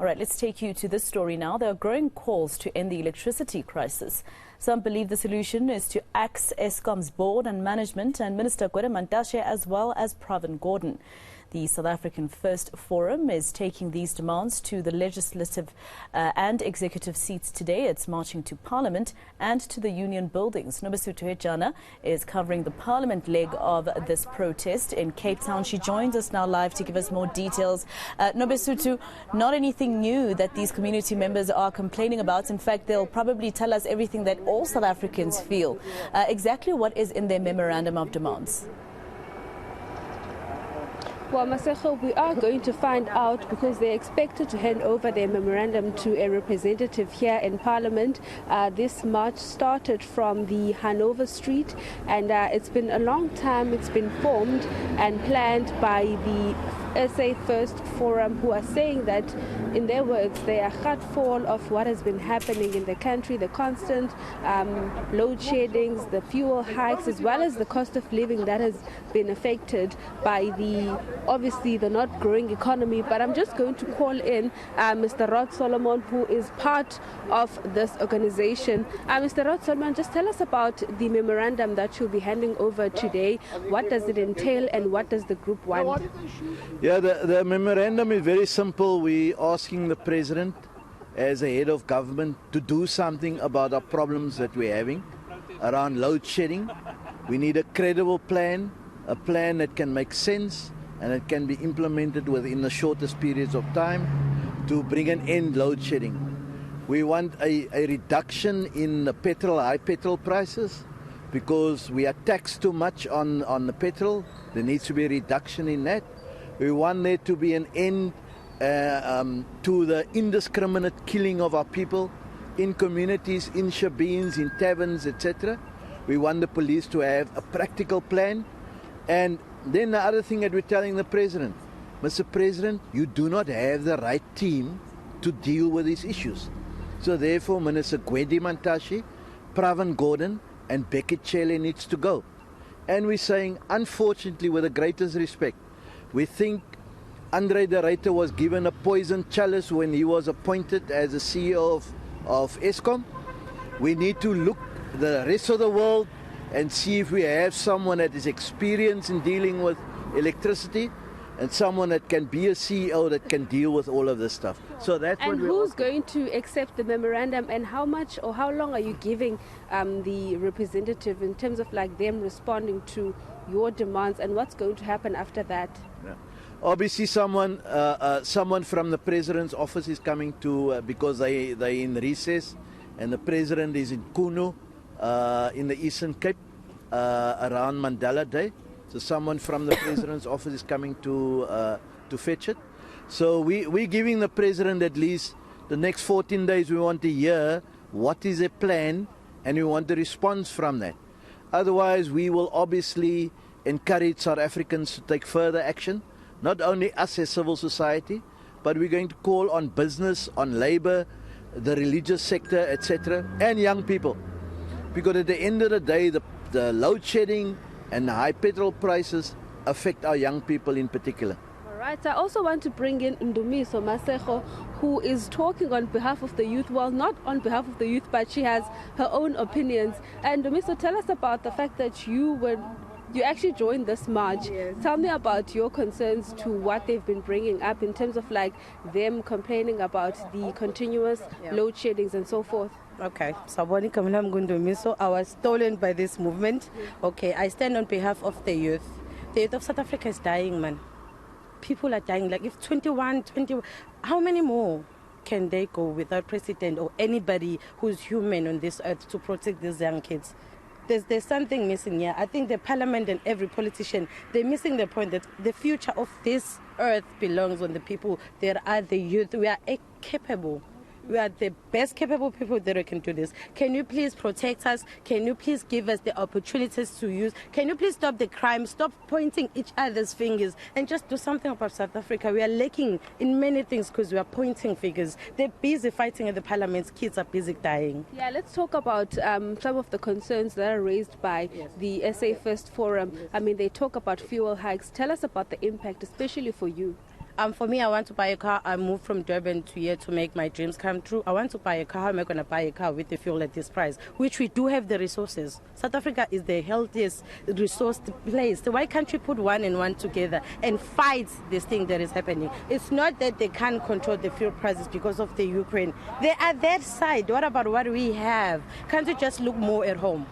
All right, let's take you to this story now. There are growing calls to end the electricity crisis. Some believe the solution is to axe Eskom's board and management and Minister Gwede Mantashe as well as Pravin Gordhan. The South African First Forum is taking these demands to the legislative and executive seats today. It's marching to Parliament and to the union buildings. Nobesuthu Hejana is covering the Parliament leg of this protest in Cape Town. She joins us now live to give us more details. Nobesuthu, not anything new that these community members are complaining about. In fact, they'll probably tell us everything that all South Africans feel. Exactly what is in their memorandum of demands? Well, Maseko, we are going to find out because they're expected to hand over their memorandum to a representative here in Parliament. This march started from the Hanover Street, and it's been a long time. It's been formed and planned by the SA First Forum, who are saying that, in their words, they are gatvol of what has been happening in the country, the constant load sheddings, the fuel hikes, as well as the cost of living that has been affected by obviously the not growing economy. But I'm just going to call in Mr. Rod Solomon, who is part of this organization. Mr. Rod Solomon, just tell us about the memorandum that you'll be handing over today. What does it entail and what does the group want? Yeah, the memorandum is very simple. We're asking the President, as a head of government, to do something about our problems that we're having around load shedding. We need a credible plan, a plan that can make sense and it can be implemented within the shortest periods of time to bring an end load shedding. We want a reduction in the high petrol prices, because we are taxed too much on the petrol. There needs to be a reduction in that. We want there to be an end to the indiscriminate killing of our people in communities, in shebeens, in taverns, etc. We want the police to have a practical plan. And then the other thing that we're telling the President, Mr. President, you do not have the right team to deal with these issues. So therefore, Minister Gwede Mantashe, Pravin Gordhan and Becky Cele needs to go. And we're saying, unfortunately, with the greatest respect, we think Andre de Ruyter was given a poison chalice when he was appointed as the CEO of Eskom. We need to look the rest of the world and see if we have someone that is experienced in dealing with electricity and someone that can be a CEO that can deal with all of this stuff. So that's and what we're who's asking. going to accept the memorandum, and how much or how long are you giving the representative in terms of like them responding to your demands, and what's going to happen after that? Yeah. Obviously, someone from the President's office is coming to because they're in recess, and the President is in Kunu in the Eastern Cape around Mandela Day. So someone from the President's office is coming to fetch it. So we're giving the President at least the next 14 days. We want to hear what is a plan, and we want a response from that. Otherwise, we will obviously encourage South Africans to take further action, not only us as civil society, but we're going to call on business, on labor, the religious sector, etc., and young people. Because at the end of the day, the load shedding and the high petrol prices affect our young people in particular. All right, I also want to bring in Ndumiso Maseko, who is talking on behalf of the youth. Well, not on behalf of the youth, but she has her own opinions. And Ndumiso, tell us about the fact that you actually joined this march. Yes. Tell me about your concerns to what they've been bringing up in terms of like them complaining about the continuous load sheddings and so forth. Okay, Saboni Kamilam Gundumiso, I was stolen by this movement. Okay, I stand on behalf of the youth. The youth of South Africa is dying, man. People are dying. Like if 21, how many more can they go without president or anybody who's human on this earth to protect these young kids? There's something missing here. I think the parliament and every politician, they're missing the point that the future of this earth belongs on the people. There are the youth. We are capable. We are the best capable people that can do this. Can you please protect us? Can you please give us the opportunities to use? Can you please stop the crime? Stop pointing each other's fingers and just do something about South Africa. We are lacking in many things because we are pointing fingers. They're busy fighting in the parliament. Kids are busy dying. Yeah, let's talk about some of the concerns that are raised by the SA First Forum. I mean, they talk about fuel hikes. Tell us about the impact, especially for you. For me, I want to buy a car. I moved from Durban to here to make my dreams come true. I want to buy a car. How am I going to buy a car with the fuel at this price? Which we do have the resources. South Africa is the healthiest resourced place. So why can't we put one and one together and fight this thing that is happening? It's not that they can't control the fuel prices because of the Ukraine. They are that side. What about what we have? Can't we just look more at home?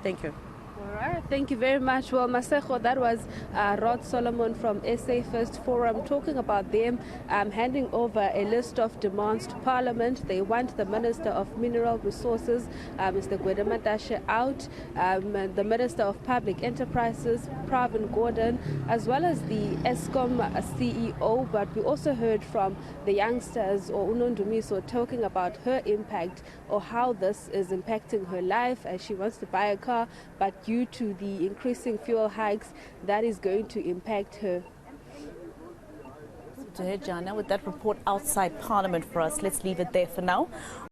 Thank you. All right, thank you very much. Well, Masego, that was Rod Solomon from SA First Forum talking about them handing over a list of demands to Parliament. They want the Minister of Mineral Resources, Mr. Gwede out, the Minister of Public Enterprises, Pravin Gordhan, as well as the ESCOM CEO. But we also heard from the youngsters, or Unondumiso, talking about her impact or how this is impacting her life as she wants to buy a car, but due to the increasing fuel hikes, that is going to impact her. Hejana, with that report outside Parliament for us, let's leave it there for now.